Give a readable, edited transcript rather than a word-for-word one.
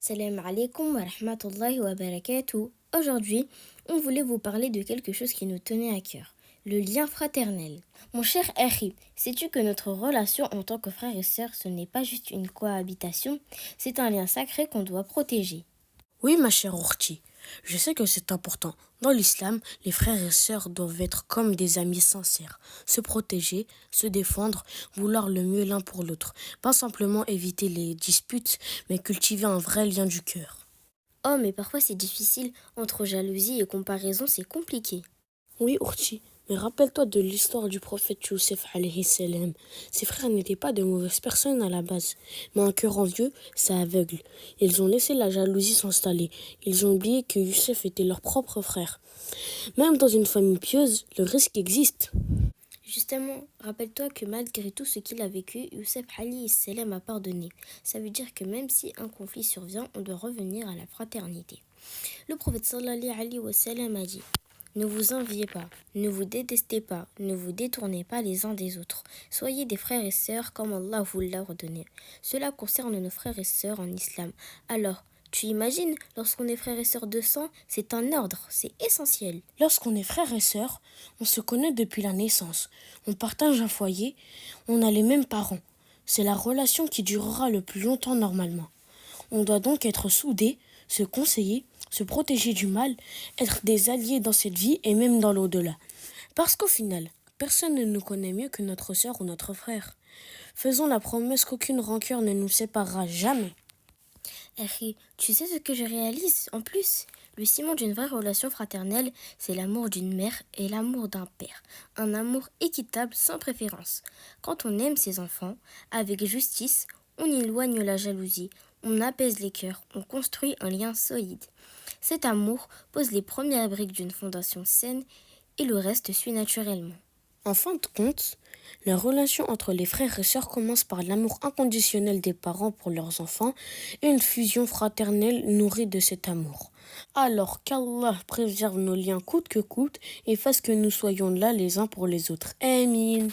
Salam alaikum wa rahmatullahi wa barakatuh. Aujourd'hui, on voulait vous parler de quelque chose qui nous tenait à cœur, le lien fraternel. Mon cher Harry, sais-tu que notre relation en tant que frères et sœurs, ce n'est pas juste une cohabitation, c'est un lien sacré qu'on doit protéger. Oui, ma chère Orti, je sais que c'est important. Dans l'islam, les frères et sœurs doivent être comme des amis sincères, se protéger, se défendre, vouloir le mieux l'un pour l'autre. Pas simplement éviter les disputes, mais cultiver un vrai lien du cœur. Oh, mais parfois c'est difficile, entre jalousie et comparaison, c'est compliqué. Oui, Orti, mais rappelle-toi de l'histoire du prophète Youssef alayhi salam. Ses frères n'étaient pas de mauvaises personnes à la base, mais un cœur envieux, ça aveugle. Ils ont laissé la jalousie s'installer. Ils ont oublié que Youssef était leur propre frère. Même dans une famille pieuse, le risque existe. Justement, rappelle-toi que malgré tout ce qu'il a vécu, Youssef alayhi salam a pardonné. Ça veut dire que même si un conflit survient, on doit revenir à la fraternité. Le prophète sallallahu alayhi wa sallam a dit: ne vous enviez pas, ne vous détestez pas, ne vous détournez pas les uns des autres. Soyez des frères et sœurs comme Allah vous l'a ordonné. Cela concerne nos frères et sœurs en islam. Alors, tu imagines, lorsqu'on est frères et sœurs de sang, c'est un ordre, c'est essentiel. Lorsqu'on est frères et sœurs, on se connaît depuis la naissance. On partage un foyer, on a les mêmes parents. C'est la relation qui durera le plus longtemps normalement. On doit donc être soudés, se conseiller, se protéger du mal, être des alliés dans cette vie et même dans l'au-delà. Parce qu'au final, personne ne nous connaît mieux que notre sœur ou notre frère. Faisons la promesse qu'aucune rancœur ne nous séparera jamais. Harry, tu sais ce que je réalise en plus? Le ciment d'une vraie relation fraternelle, c'est l'amour d'une mère et l'amour d'un père. Un amour équitable sans préférence. Quand on aime ses enfants, avec justice, on éloigne la jalousie, on apaise les cœurs, on construit un lien solide. Cet amour pose les premières briques d'une fondation saine et le reste suit naturellement. En fin de compte, la relation entre les frères et sœurs commence par l'amour inconditionnel des parents pour leurs enfants et une fusion fraternelle nourrie de cet amour. Alors qu'Allah préserve nos liens coûte que coûte et fasse que nous soyons là les uns pour les autres. Amin.